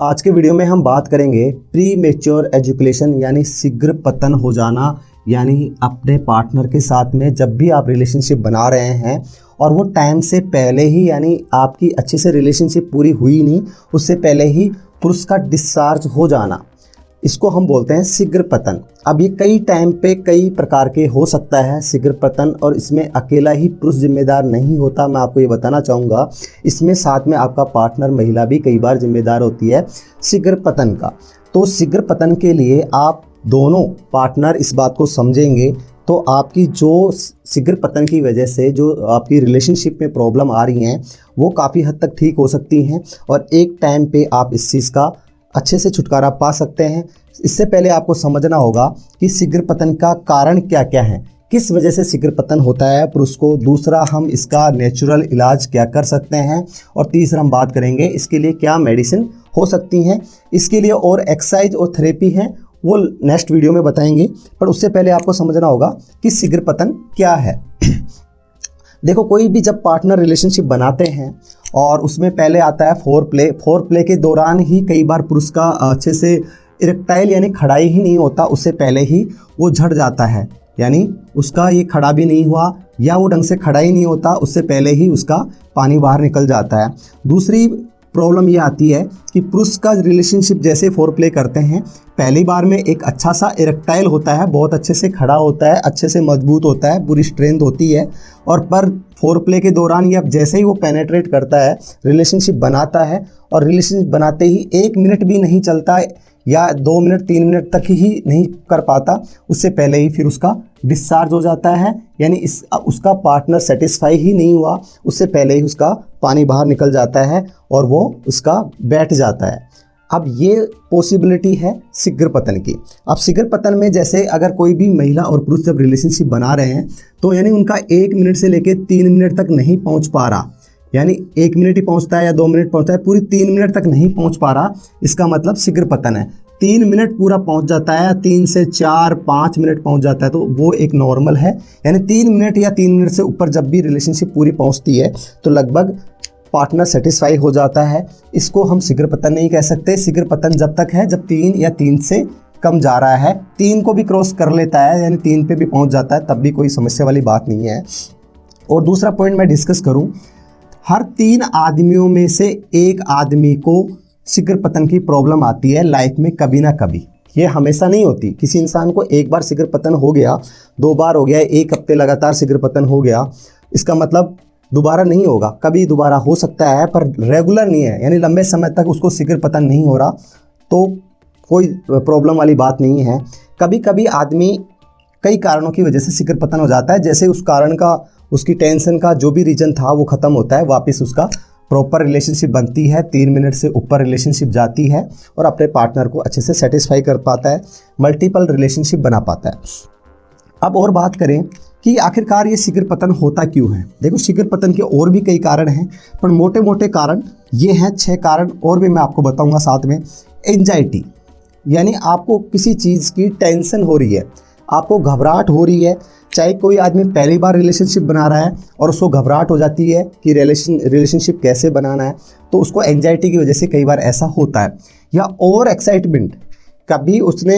आज के वीडियो में हम बात करेंगे प्री मैच्योर एजुकेशन यानी शीघ्र पतन हो जाना, यानी अपने पार्टनर के साथ में जब भी आप रिलेशनशिप बना रहे हैं और वो टाइम से पहले ही, यानी आपकी अच्छे से रिलेशनशिप पूरी हुई नहीं, उससे पहले ही पुरुष का डिस्चार्ज हो जाना, इसको हम बोलते हैं शीघ्र पतन। अब ये कई टाइम पे कई प्रकार के हो सकता है शीघ्र पतन, और इसमें अकेला ही पुरुष जिम्मेदार नहीं होता। मैं आपको ये बताना चाहूँगा, इसमें साथ में आपका पार्टनर महिला भी कई बार जिम्मेदार होती है शीघ्र पतन का। तो शीघ्र पतन के लिए आप दोनों पार्टनर इस बात को समझेंगे तो आपकी जो शीघ्र पतन की वजह से जो आपकी रिलेशनशिप में प्रॉब्लम आ रही हैं वो काफ़ी हद तक ठीक हो सकती हैं, और एक टाइम पे आप इस चीज़ का अच्छे से छुटकारा पा सकते हैं। इससे पहले आपको समझना होगा कि शीघ्र पतन का कारण क्या क्या है, किस वजह से शीघ्र पतन होता है पुरुष को। दूसरा, हम इसका नेचुरल इलाज क्या कर सकते हैं, और तीसरा हम बात करेंगे इसके लिए क्या मेडिसिन हो सकती हैं। इसके लिए और एक्सरसाइज और थेरेपी हैं, वो नेक्स्ट वीडियो में बताएंगे। पर उससे पहले आपको समझना होगा कि शीघ्र पतन क्या है। देखो, कोई भी जब पार्टनर रिलेशनशिप बनाते हैं और उसमें पहले आता है फोर प्ले के दौरान ही कई बार पुरुष का अच्छे से इरेक्टाइल यानी खड़ाई ही नहीं होता, उससे पहले ही वो झड़ जाता है, यानी उसका ये खड़ा भी नहीं हुआ या वो ढंग से खड़ा ही नहीं होता, उससे पहले ही उसका पानी बाहर निकल जाता है। दूसरी प्रॉब्लम ये आती है कि पुरुष का रिलेशनशिप जैसे फोर प्ले करते हैं, पहली बार में एक अच्छा सा इरेक्टाइल होता है, बहुत अच्छे से खड़ा होता है, अच्छे से मजबूत होता है, पूरी स्ट्रेंथ होती है, और पर फोर प्ले के दौरान या जैसे ही वो पेनेट्रेट करता है, रिलेशनशिप बनाता है, और रिलेशनशिप बनाते ही 1 मिनट भी नहीं चलता या 2 मिनट 3 मिनट तक ही नहीं कर पाता, उससे पहले ही फिर उसका डिस्चार्ज हो जाता है, यानी उसका पार्टनर सेटिस्फाई ही नहीं हुआ, उससे पहले ही उसका पानी बाहर निकल जाता है और वो उसका बैठ जाता है। अब ये पॉसिबिलिटी है शीघ्र पतन की। अब शीघ्र पतन में जैसे अगर कोई भी महिला और पुरुष जब रिलेशनशिप बना रहे हैं तो यानी उनका 1 मिनट से लेकर 3 मिनट तक नहीं पहुंच पा रहा, यानी 1 मिनट ही पहुंचता है या 2 मिनट पहुंचता है, पूरी 3 मिनट तक नहीं पहुंच पा रहा, इसका मतलब शीघ्र पतन है। 3 मिनट पूरा पहुंच जाता है, 3 से 4 5 मिनट पहुंच जाता है, तो वो एक नॉर्मल है। यानी 3 मिनट या 3 मिनट से ऊपर जब भी रिलेशनशिप पूरी पहुंचती है तो लगभग पार्टनर सेटिस्फाई हो जाता है। इसको हम शीघ्र पतन नहीं कह सकते। शीघ्र पतन जब तक है जब 3 या 3 से कम जा रहा है, 3 को भी क्रॉस कर लेता है, यानी 3 पे भी पहुंच जाता है, तब भी कोई समस्या वाली बात नहीं है। और दूसरा पॉइंट मैं डिस्कस करूं, हर 3 आदमियों में से एक आदमी को शीघ्र पतन की प्रॉब्लम आती है लाइफ में कभी ना कभी। ये हमेशा नहीं होती। किसी इंसान को एक बार शीघ्र पतन हो गया, 2 बार हो गया, 1 हफ्ते लगातार शीघ्र पतन हो गया, इसका मतलब दोबारा नहीं होगा। कभी दोबारा हो सकता है पर रेगुलर नहीं है, यानी लंबे समय तक उसको शीघ्र पतन नहीं हो रहा तो कोई प्रॉब्लम वाली बात नहीं है। कभी कभी आदमी कई कारणों की वजह से शीघ्र पतन हो जाता है, जैसे उस कारण का, उसकी टेंशन का जो भी रीजन था वो ख़त्म होता है, वापस उसका प्रॉपर रिलेशनशिप बनती है, 3 मिनट से ऊपर रिलेशनशिप जाती है और अपने पार्टनर को अच्छे से सेटिस्फाई कर पाता है, मल्टीपल रिलेशनशिप बना पाता है। अब और बात करें कि आखिरकार ये शीघ्र पतन होता क्यों है। देखो, शीघ्र पतन के और भी कई कारण हैं, पर मोटे मोटे कारण ये हैं 6 कारण, और भी मैं आपको बताऊंगा साथ में। एंजाइटी, यानी आपको किसी चीज़ की टेंशन हो रही है, आपको घबराहट हो रही है। चाहे कोई आदमी पहली बार रिलेशनशिप बना रहा है और उसको घबराहट हो जाती है कि रिलेशनशिप कैसे बनाना है, तो उसको एंजाइटी की वजह से कई बार ऐसा होता है। या ओवर एक्साइटमेंट, कभी उसने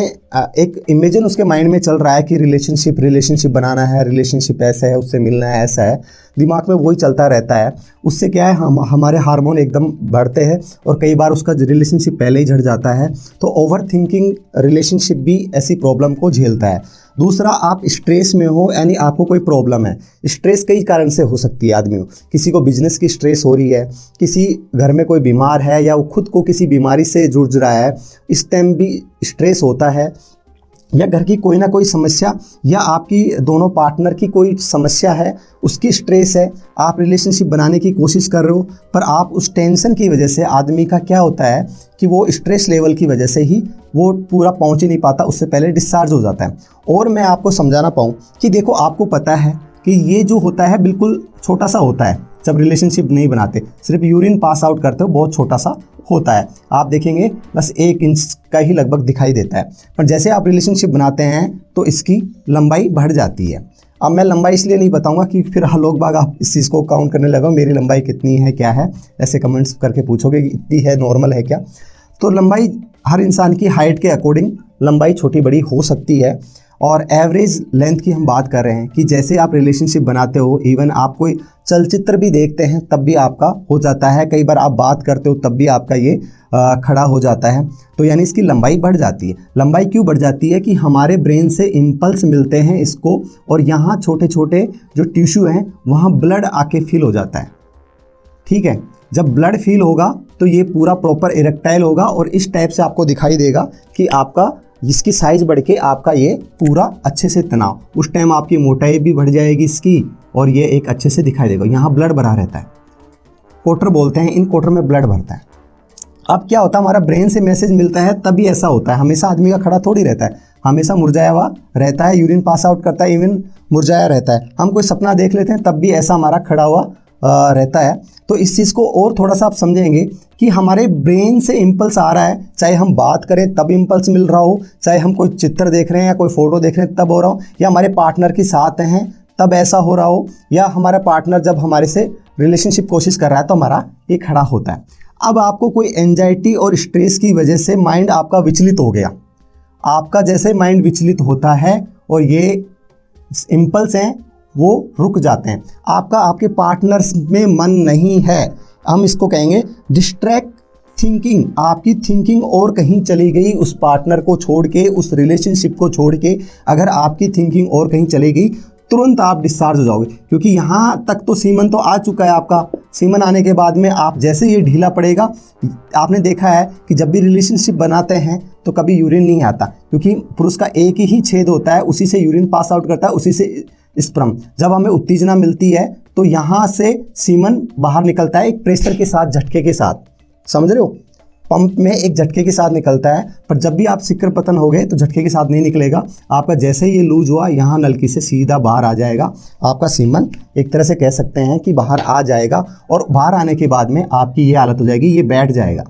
एक इमेजिन उसके माइंड में चल रहा है कि रिलेशनशिप बनाना है, रिलेशनशिप ऐसा है, उससे मिलना है, ऐसा है, दिमाग में वही चलता रहता है। उससे क्या है, हमारे हार्मोन एकदम बढ़ते हैं और कई बार उसका रिलेशनशिप पहले ही झड़ जाता है। तो ओवर थिंकिंग रिलेशनशिप भी ऐसी प्रॉब्लम को झेलता है। दूसरा, आप स्ट्रेस में हो, यानी आपको कोई प्रॉब्लम है। स्ट्रेस कई कारण से हो सकती है आदमी को, किसी को बिजनेस की स्ट्रेस हो रही है, किसी घर में कोई बीमार है या वो खुद को किसी बीमारी से जूझ रहा है, इस टाइम भी स्ट्रेस होता है, या घर की कोई ना कोई समस्या, या आपकी दोनों पार्टनर की कोई समस्या है, उसकी स्ट्रेस है। आप रिलेशनशिप बनाने की कोशिश कर रहे हो पर आप उस टेंशन की वजह से, आदमी का क्या होता है कि वो स्ट्रेस लेवल की वजह से ही वो पूरा पहुंच ही नहीं पाता, उससे पहले डिस्चार्ज हो जाता है। और मैं आपको समझाना पाऊँ कि देखो, आपको पता है कि ये जो होता है बिल्कुल छोटा सा होता है। जब रिलेशनशिप नहीं बनाते, सिर्फ यूरिन पास आउट करते हो, बहुत छोटा सा होता है, आप देखेंगे बस 1 इंच का ही लगभग दिखाई देता है। पर जैसे आप रिलेशनशिप बनाते हैं तो इसकी लंबाई बढ़ जाती है। अब मैं लंबाई इसलिए नहीं बताऊंगा कि फिर लोग बाग आप इस चीज़ को काउंट करने लगो, मेरी लंबाई कितनी है, क्या है, ऐसे कमेंट्स करके पूछोगे कि इतनी है, नॉर्मल है क्या। तो लंबाई हर इंसान की हाइट के अकॉर्डिंग लंबाई छोटी बड़ी हो सकती है। और एवरेज लेंथ की हम बात कर रहे हैं कि जैसे आप रिलेशनशिप बनाते हो, इवन आप कोई चलचित्र भी देखते हैं तब भी आपका हो जाता है, कई बार आप बात करते हो तब भी आपका ये खड़ा हो जाता है। तो यानी इसकी लंबाई बढ़ जाती है। लंबाई क्यों बढ़ जाती है कि हमारे ब्रेन से इम्पल्स मिलते हैं इसको, और यहाँ छोटे छोटे जो टिश्यू हैं वहाँ ब्लड आके फील हो जाता है। ठीक है, जब ब्लड फील होगा तो ये पूरा प्रॉपर इरेक्टाइल होगा और इस टाइप से आपको दिखाई देगा कि आपका इसकी साइज बढ़ के आपका ये पूरा अच्छे से तनाव, उस टाइम आपकी मोटाई भी बढ़ जाएगी इसकी और ये एक अच्छे से दिखाई देगा। यहाँ ब्लड भरा रहता है, कोटर बोलते हैं, इन कोटर में ब्लड भरता है। अब क्या होता है, हमारा ब्रेन से मैसेज मिलता है तभी ऐसा होता है। हमेशा आदमी का खड़ा थोड़ी रहता है, हमेशा मुरझाया हुआ रहता है, यूरिन पास आउट करता है इवन मुरझाया रहता है। हम कोई सपना देख लेते हैं तब भी ऐसा हमारा खड़ा हुआ रहता है। तो इस चीज़ को और थोड़ा सा आप समझेंगे कि हमारे ब्रेन से इम्पल्स आ रहा है, चाहे हम बात करें तब इम्पल्स मिल रहा हो, चाहे हम कोई चित्र देख रहे हैं या कोई फोटो देख रहे हैं तब हो रहा हो, या हमारे पार्टनर के साथ हैं तब ऐसा हो रहा हो, या हमारा पार्टनर जब हमारे से रिलेशनशिप कोशिश कर रहा है तो हमारा ये खड़ा होता है। अब आपको कोई एंजाइटी और स्ट्रेस की वजह से माइंड आपका विचलित हो गया, आपका जैसे माइंड विचलित होता है और ये इम्पल्स हैं वो रुक जाते हैं, आपका आपके पार्टनर्स में मन नहीं है, हम इसको कहेंगे डिस्ट्रैक्ट थिंकिंग, आपकी थिंकिंग और कहीं चली गई, उस पार्टनर को छोड़ के, उस रिलेशनशिप को छोड़ के अगर आपकी थिंकिंग और कहीं चली गई तुरंत आप डिस्चार्ज हो जाओगे। क्योंकि यहाँ तक तो सीमन तो आ चुका है आपका, सीमन आने के बाद में आप जैसे ये ढीला पड़ेगा, आपने देखा है कि जब भी रिलेशनशिप बनाते हैं तो कभी यूरिन नहीं आता, क्योंकि पुरुष का एक ही छेद होता है, उसी से यूरिन पास आउट करता है, उसी से स्पर्म। जब हमें उत्तेजना मिलती है तो यहाँ से सीमन बाहर निकलता है एक प्रेशर के साथ, झटके के साथ, समझ रहे हो, पंप में एक झटके के साथ निकलता है। पर जब भी आप शिखर पतन हो गए तो झटके के साथ नहीं निकलेगा, आपका जैसे ही ये लूज हुआ यहाँ नलकी से सीधा बाहर आ जाएगा, आपका सीमन एक तरह से कह सकते हैं कि बाहर आ जाएगा। और बाहर आने के बाद में आपकी ये हालत हो जाएगी, ये बैठ जाएगा,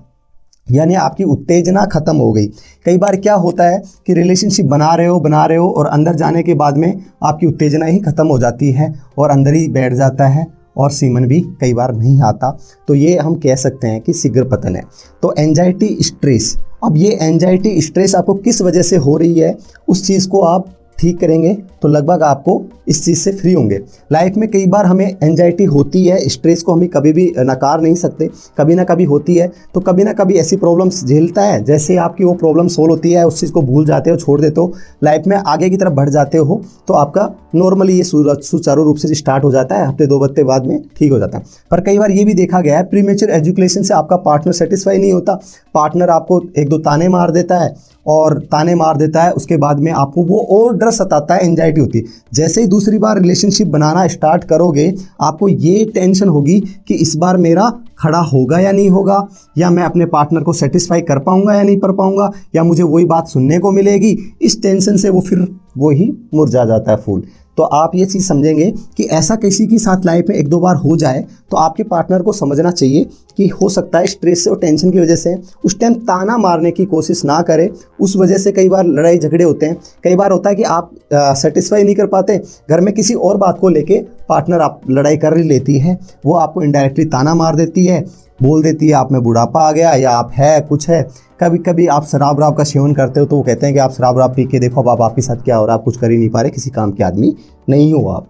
यानी आपकी उत्तेजना खत्म हो गई। कई बार क्या होता है कि रिलेशनशिप बना रहे हो और अंदर जाने के बाद में आपकी उत्तेजना ही खत्म हो जाती है और अंदर ही बैठ जाता है और सीमन भी कई बार नहीं आता। तो ये हम कह सकते हैं कि शीघ्र पतन है। तो एंजाइटी स्ट्रेस, अब ये एंजाइटी स्ट्रेस आपको किस वजह से हो रही है, उस चीज़ को आप ठीक करेंगे तो लगभग आपको इस चीज़ से फ्री होंगे। लाइफ में कई बार हमें एंजाइटी होती है, स्ट्रेस को हम कभी भी नकार नहीं सकते, कभी ना कभी होती है। तो कभी ना कभी ऐसी प्रॉब्लम्स झेलता है, जैसे आपकी वो प्रॉब्लम सोल्व होती है, उस चीज़ को भूल जाते हो, छोड़ देते हो, लाइफ में आगे की तरफ बढ़ जाते हो, तो आपका नॉर्मली ये सुचारू रूप से स्टार्ट हो जाता है, हफ्ते 2 हफ्ते बाद में ठीक हो जाता है। पर कई बार ये भी देखा गया है प्रीमेच्योर एजुकेशन से आपका पार्टनर सेटिस्फाई नहीं होता, पार्टनर आपको 1-2 ताने मार देता है, और ताने मार देता है, उसके बाद में आपको वो और डर सताता है, एंजाइटी होती है। जैसे ही दूसरी बार रिलेशनशिप बनाना स्टार्ट करोगे आपको ये टेंशन होगी कि इस बार मेरा खड़ा होगा या नहीं होगा, या मैं अपने पार्टनर को सेटिस्फाई कर पाऊंगा या नहीं कर पाऊंगा, या मुझे वही बात सुनने को मिलेगी। इस टेंशन से वो फिर वही मुरझा जाता है फूल। तो आप ये चीज़ समझेंगे कि ऐसा किसी की साथ लाइफ में 1-2 बार हो जाए तो आपके पार्टनर को समझना चाहिए कि हो सकता है स्ट्रेस से और टेंशन की वजह से उस टाइम ताना मारने की कोशिश ना करें, उस वजह से कई बार लड़ाई झगड़े होते हैं। कई बार होता है कि आप सेटिस्फाई नहीं कर पाते, घर में किसी और बात को लेके पार्टनर आप लड़ाई कर लेती है, वो आपको इनडायरेक्टली ताना मार देती है, बोल देती है आप में बुढ़ापा आ गया या आप है कुछ है। कभी कभी आप शराब का सेवन करते हो तो वो कहते हैं कि आप शराब पी के देखो अब आपके साथ क्या हो रहा है, आप कुछ कर ही नहीं पा रहे, किसी काम के आदमी नहीं हो आप।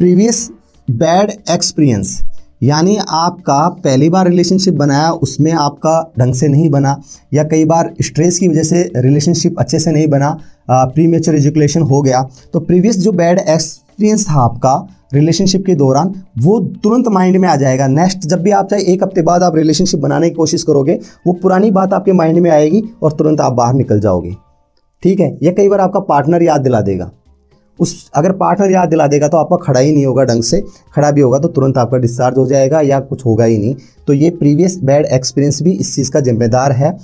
प्रीवियस बैड एक्सपीरियंस, यानी आपका पहली बार रिलेशनशिप बनाया उसमें आपका ढंग से नहीं बना, या कई बार स्ट्रेस की वजह से रिलेशनशिप अच्छे से नहीं बना, प्रीमेच्योर एजुकेशन हो गया, तो प्रीवियस जो बैड एक्सपीरियंस था आपका रिलेशनशिप के दौरान वो तुरंत माइंड में आ जाएगा। नेक्स्ट जब भी आप चाहे 1 हफ्ते बाद आप रिलेशनशिप बनाने की कोशिश करोगे वो पुरानी बात आपके माइंड में आएगी और तुरंत आप बाहर निकल जाओगे। ठीक है, या कई बार आपका पार्टनर याद दिला देगा, अगर पार्टनर याद दिला देगा तो आपका खड़ा ही नहीं होगा ढंग से, खड़ा भी होगा तो तुरंत आपका डिस्चार्ज हो जाएगा या कुछ होगा ही नहीं। तो ये प्रीवियस बैड एक्सपीरियंस भी इस चीज़ का जिम्मेदार है।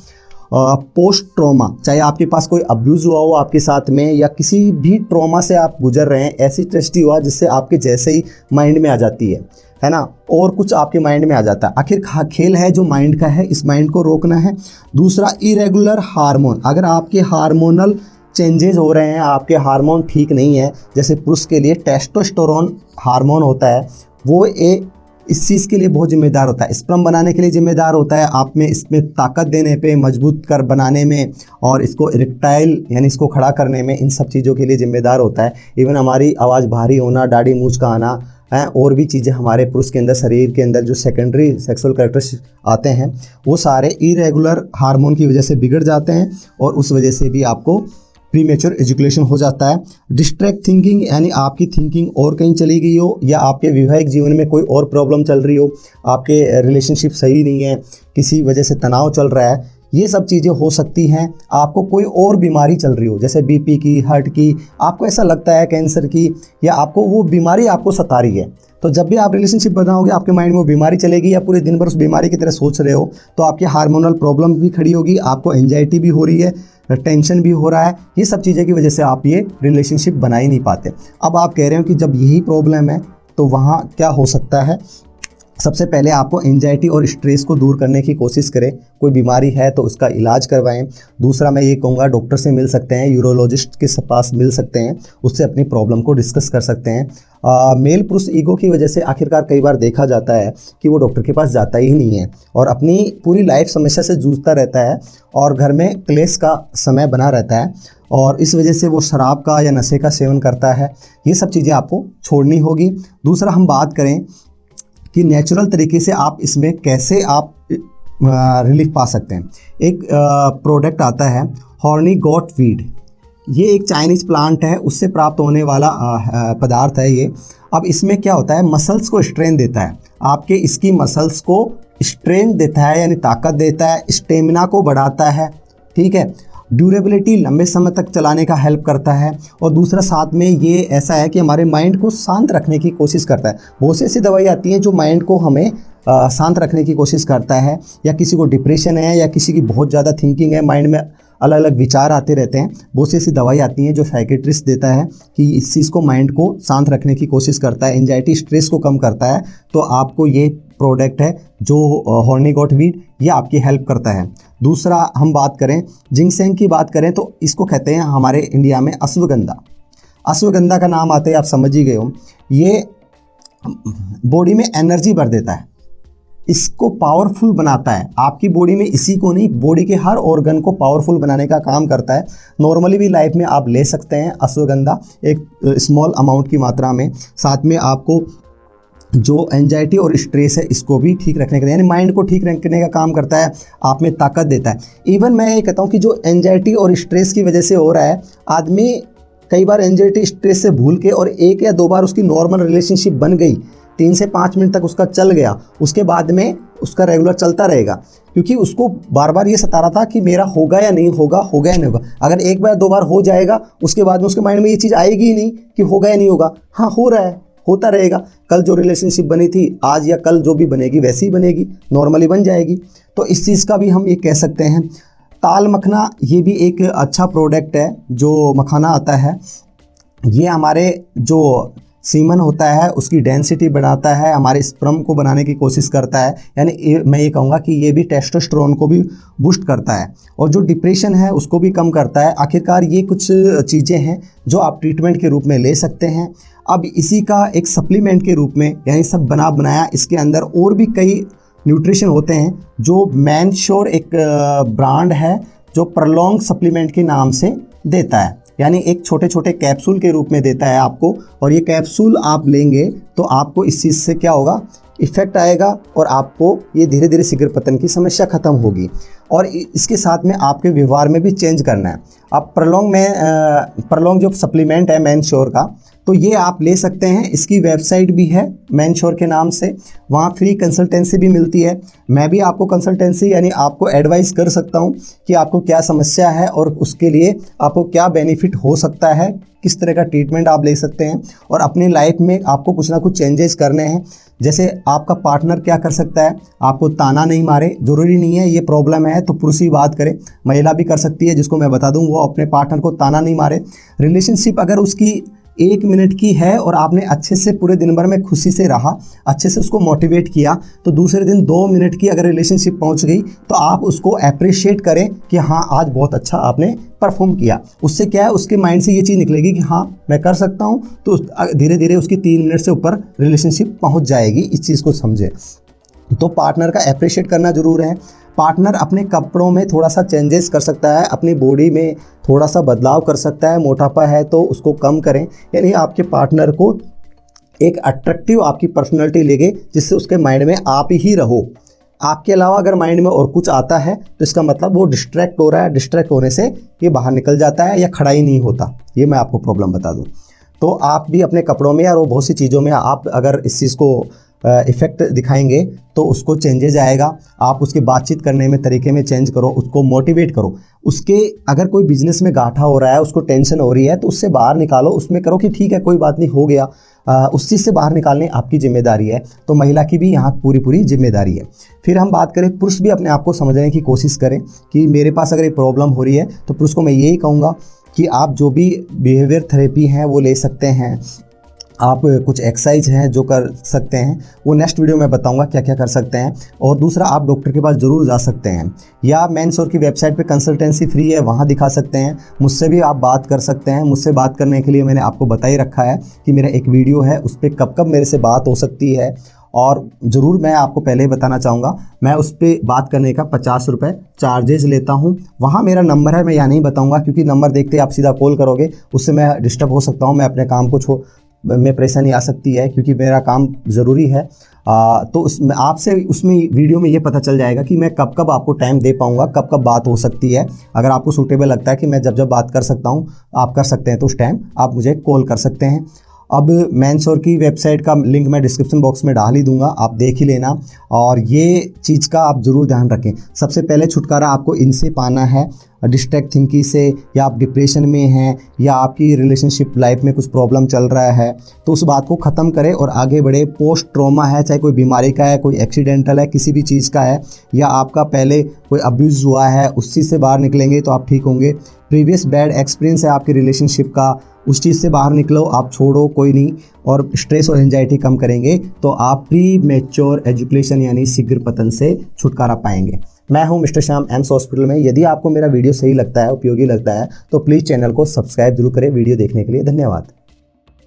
पोस्ट ट्रॉमा, चाहे आपके पास कोई अब्यूज़ हुआ हो आपके साथ में या किसी भी ट्रॉमा से आप गुजर रहे हैं, ऐसी ट्रेजेडी हुआ जिससे आपके जैसे ही माइंड में आ जाती है ना, और कुछ आपके माइंड में आ जाता है। आखिर खेल है जो माइंड का है, इस माइंड को रोकना है। दूसरा इरेगुलर हार्मोन, अगर आपके हार्मोनल चेंजेस हो रहे हैं, आपके हार्मोन ठीक नहीं है, जैसे पुरुष के लिए टेस्टोस्टेरोन हार्मोन होता है वो इस चीज़ के लिए बहुत जिम्मेदार होता है, स्पर्म बनाने के लिए जिम्मेदार होता है, आप में इसमें ताकत देने पे, मजबूत कर बनाने में, और इसको इरेक्टाइल यानी इसको खड़ा करने में, इन सब चीज़ों के लिए जिम्मेदार होता है। इवन हमारी आवाज़ भारी होना, दाढ़ी मूंछ का आना है, और भी चीज़ें हमारे पुरुष के अंदर, शरीर के अंदर जो सेकेंडरी सेक्सुअल कैरेक्टरिस्टिक्स आते हैं, वो सारे इरेगुलर हार्मोन की वजह से बिगड़ जाते हैं, और उस वजह से भी आपको प्रीमेच्योर एजुकेशन हो जाता है। डिस्ट्रैक्ट थिंकिंग यानी आपकी थिंकिंग और कहीं चली गई हो, या आपके वैवाहिक जीवन में कोई और प्रॉब्लम चल रही हो, आपके रिलेशनशिप सही नहीं है, किसी वजह से तनाव चल रहा है, ये सब चीज़ें हो सकती हैं। आपको कोई और बीमारी चल रही हो, जैसे बीपी की, हार्ट की, आपको ऐसा लगता है कैंसर की, या आपको वो बीमारी आपको सता रही है, तो जब भी आप रिलेशनशिप बनाओगे आपके माइंड में वो बीमारी चलेगी, या पूरे दिन भर उस बीमारी की तरह सोच रहे हो, तो आपकी हार्मोनल प्रॉब्लम भी खड़ी होगी, आपको एंजाइटी भी हो रही है, टेंशन भी हो रहा है। ये सब चीज़ें की वजह से आप ये रिलेशनशिप बना ही नहीं पाते। अब आप कह रहे हो कि जब यही प्रॉब्लम है तो वहाँ क्या हो सकता है? सबसे पहले आपको एंजाइटी और स्ट्रेस को दूर करने की कोशिश करें। कोई बीमारी है तो उसका इलाज करवाएं। दूसरा मैं ये कहूँगा, डॉक्टर से मिल सकते हैं, यूरोलॉजिस्ट के पास मिल सकते हैं, उससे अपनी प्रॉब्लम को डिस्कस कर सकते हैं। मेल पुरुष ईगो की वजह से आखिरकार कई बार देखा जाता है कि वो डॉक्टर के पास जाता ही नहीं है और अपनी पूरी लाइफ समस्या से जूझता रहता है, और घर में क्लेश का समय बना रहता है, और इस वजह से वो शराब का या नशे का सेवन करता है। ये सब चीज़ें आपको छोड़नी होगी। दूसरा हम बात करें कि नेचुरल तरीके से आप इसमें कैसे आप रिलीफ पा सकते हैं। एक प्रोडक्ट आता है हॉर्नी गॉट वीड, ये एक चाइनीज़ प्लांट है, उससे प्राप्त होने वाला पदार्थ है ये। अब इसमें क्या होता है, मसल्स को स्ट्रेन देता है, आपके इसकी मसल्स को स्ट्रेन देता है यानी ताकत देता है, स्टेमिना को बढ़ाता है, ठीक है, ड्यूरेबिलिटी लंबे समय तक चलाने का हेल्प करता है, और दूसरा साथ में ये ऐसा है कि हमारे माइंड को शांत रखने की कोशिश करता है। बहुत सी ऐसी दवाई आती हैं जो माइंड को हमें शांत रखने की कोशिश करता है, या किसी को डिप्रेशन है या किसी की बहुत ज़्यादा थिंकिंग है, माइंड में अलग अलग विचार आते रहते हैं, बहुत सी ऐसी दवाई आती हैं जो साइकेट्रिस्ट देता है कि इस चीज़ को, माइंड को शांत रखने की कोशिश करता है, एंजाइटी स्ट्रेस को कम करता है। तो आपको ये प्रोडक्ट है जो हॉर्नी गॉट वीड, ये आपकी हेल्प करता है। दूसरा हम बात करें जिंगसेंग की बात करें तो इसको कहते हैं हमारे इंडिया में अश्वगंधा। अश्वगंधा का नाम आते ही आप समझ ही गए हो, ये बॉडी में एनर्जी भर देता है, इसको पावरफुल बनाता है आपकी बॉडी में, इसी को नहीं बॉडी के हर ऑर्गन को पावरफुल बनाने का काम करता है। नॉर्मली भी लाइफ में आप ले सकते हैं अश्वगंधा एक स्मॉल अमाउंट की मात्रा में। साथ में आपको जो एंजाइटी और स्ट्रेस है इसको भी ठीक रखने का, यानी माइंड को ठीक रखने का काम करता है, आप में ताकत देता है। इवन मैं ये कहता हूँ कि जो एंजाइटी और स्ट्रेस की वजह से हो रहा है, आदमी कई बार एंजाइटी स्ट्रेस से भूल के, और 1 या 2 बार उसकी नॉर्मल रिलेशनशिप बन गई, 3 से 5 मिनट तक उसका चल गया, उसके बाद में उसका रेगुलर चलता रहेगा, क्योंकि उसको बार बार ये सता रहा था कि मेरा होगा या नहीं होगा, होगा या नहीं होगा। अगर 1 बार 2 बार हो जाएगा, उसके बाद में उसके माइंड में ये चीज़ आएगी ही नहीं कि होगा या नहीं होगा। हाँ, हो रहा है, होता रहेगा, कल जो रिलेशनशिप बनी थी आज या कल जो भी बनेगी वैसी ही बनेगी, नॉर्मली बन जाएगी। तो इस चीज़ का भी हम ये कह सकते हैं। ताल मखना, ये भी एक अच्छा प्रोडक्ट है, जो मखाना आता है, ये हमारे जो सीमन होता है उसकी डेंसिटी बढ़ाता है, हमारे स्पर्म को बनाने की कोशिश करता है, यानी मैं ये कहूँगा कि ये भी टेस्टोस्टेरोन को भी बूस्ट करता है, और जो डिप्रेशन है उसको भी कम करता है। आखिरकार ये कुछ चीज़ें हैं जो आप ट्रीटमेंट के रूप में ले सकते हैं। अब इसी का एक सप्लीमेंट के रूप में, यानी सब बना बनाया, इसके अंदर और भी कई न्यूट्रिशन होते हैं, जो मैनश्योर एक ब्रांड है जो प्रलोंग सप्लीमेंट के नाम से देता है, यानी एक छोटे छोटे कैप्सूल के रूप में देता है आपको, और ये कैप्सूल आप लेंगे तो आपको इस चीज़ से क्या होगा, इफेक्ट आएगा, और आपको ये धीरे धीरे शीघ्र पतन की समस्या खत्म होगी। और इसके साथ में आपके व्यवहार में भी चेंज करना है। अब प्रलोंग जो सप्लीमेंट है मैनश्योर का, तो ये आप ले सकते हैं। इसकी वेबसाइट भी है मैनश्योर के नाम से, वहाँ फ्री कंसल्टेंसी भी मिलती है। मैं भी आपको कंसल्टेंसी यानी आपको एडवाइस कर सकता हूँ कि आपको क्या समस्या है और उसके लिए आपको क्या बेनिफिट हो सकता है, किस तरह का ट्रीटमेंट आप ले सकते हैं, और अपनी लाइफ में आपको कुछ ना कुछ चेंजेस करने हैं। जैसे आपका पार्टनर क्या कर सकता है, आपको ताना नहीं मारे, ज़रूरी नहीं है ये प्रॉब्लम है तो पुरुष ही बात करे, महिला भी कर सकती है, जिसको मैं बता दूं वो अपने पार्टनर को ताना नहीं मारे। रिलेशनशिप अगर उसकी 1 मिनट की है और आपने अच्छे से पूरे दिन भर में खुशी से रहा, अच्छे से उसको मोटिवेट किया, तो दूसरे दिन 2 मिनट की अगर रिलेशनशिप पहुंच गई तो आप उसको अप्रिशिएट करें कि हाँ आज बहुत अच्छा आपने परफॉर्म किया। उससे क्या है, उसके माइंड से ये चीज़ निकलेगी कि हाँ मैं कर सकता हूँ, तो धीरे धीरे उसकी 3 मिनट से ऊपर रिलेशनशिप पहुँच जाएगी। इस चीज़ को समझे। तो पार्टनर का अप्रिशिएट करना ज़रूर है। पार्टनर अपने कपड़ों में थोड़ा सा चेंजेस कर सकता है, अपनी बॉडी में थोड़ा सा बदलाव कर सकता है। मोटापा है तो उसको कम करें, यानी आपके पार्टनर को एक अट्रैक्टिव आपकी पर्सनैलिटी लेके जिससे उसके माइंड में आप ही रहो। आपके अलावा अगर माइंड में और कुछ आता है तो इसका मतलब वो डिस्ट्रैक्ट हो रहा है, डिस्ट्रैक्ट होने से ये बाहर निकल जाता है या खड़ा ही नहीं होता। ये मैं आपको प्रॉब्लम बता दूँ। तो आप भी अपने कपड़ों में और बहुत सी चीज़ों में आप अगर इस चीज़ को इफ़ेक्ट दिखाएंगे तो उसको चेंजेज आएगा। आप उसकी बातचीत करने में तरीके में चेंज करो, उसको मोटिवेट करो। उसके अगर कोई बिजनेस में घाटा हो रहा है, उसको टेंशन हो रही है, तो उससे बाहर निकालो, उसमें करो कि ठीक है कोई बात नहीं, हो गया। उस चीज़ से बाहर निकालने आपकी जिम्मेदारी है। तो महिला की भी यहाँ पूरी जिम्मेदारी है। फिर हम बात करें, पुरुष भी अपने आप को समझने की कोशिश करें कि मेरे पास अगर ये प्रॉब्लम हो रही है, तो पुरुष को मैं यही कहूँगा कि आप जो भी बिहेवियर थेरेपी हैं वो ले सकते हैं। आप कुछ एक्सरसाइज हैं जो कर सकते हैं, वो नेक्स्ट वीडियो में बताऊंगा क्या क्या कर सकते हैं। और दूसरा, आप डॉक्टर के पास ज़रूर जा सकते हैं, या मेंसोर की वेबसाइट पे कंसल्टेंसी फ्री है, वहाँ दिखा सकते हैं। मुझसे भी आप बात कर सकते हैं। मुझसे बात करने के लिए मैंने आपको बता ही रखा है कि मेरा एक वीडियो है, उस पर कब मेरे से बात हो सकती है। और ज़रूर मैं आपको पहले ही बताना चाहूँगा, मैं उस पर बात करने का 50 रुपये चार्जेज लेता हूँ। वहाँ मेरा नंबर है, मैं यहाँ नहीं बताऊँगा क्योंकि नंबर देखते ही आप सीधा कॉल करोगे, उससे मैं डिस्टर्ब हो सकता हूँ, मैं अपने काम को में परेशानी आ सकती है क्योंकि मेरा काम ज़रूरी है। तो उसमें आपसे उसमें वीडियो में ये पता चल जाएगा कि मैं कब आपको टाइम दे पाऊँगा, कब बात हो सकती है। अगर आपको सूटेबल लगता है कि मैं जब बात कर सकता हूँ, आप कर सकते हैं, तो उस टाइम आप मुझे कॉल कर सकते हैं। अब मेंसोर की वेबसाइट का लिंक मैं डिस्क्रिप्शन बॉक्स में डाल ही दूंगा, आप देख ही लेना। और ये चीज़ का आप ज़रूर ध्यान रखें, सबसे पहले छुटकारा आपको इनसे पाना है, डिस्ट्रैक्ट थिंकिंग से, या आप डिप्रेशन में हैं या आपकी रिलेशनशिप लाइफ में कुछ प्रॉब्लम चल रहा है, तो उस बात को ख़त्म करें और आगे बढ़े। पोस्ट ट्रॉमा है, चाहे कोई बीमारी का है, कोई एक्सीडेंटल है, किसी भी चीज़ का है, या आपका पहले कोई अब्यूज़ हुआ है, उस चीज़ से बाहर निकलेंगे तो आप ठीक होंगे। प्रीवियस बैड एक्सपीरियंस है आपकी रिलेशनशिप का, उस चीज़ से बाहर निकलो, आप छोड़ो, कोई नहीं। और स्ट्रेस और एंजाइटी कम करेंगे तो आप प्री मैच्योर एजुकेशन यानी शीघ्र पतन से छुटकारा पाएंगे। मैं हूं मिस्टर श्याम, एम्स हॉस्पिटल में। यदि आपको मेरा वीडियो सही लगता है, उपयोगी लगता है, तो प्लीज़ चैनल को सब्सक्राइब जरूर करें। वीडियो देखने के लिए धन्यवाद।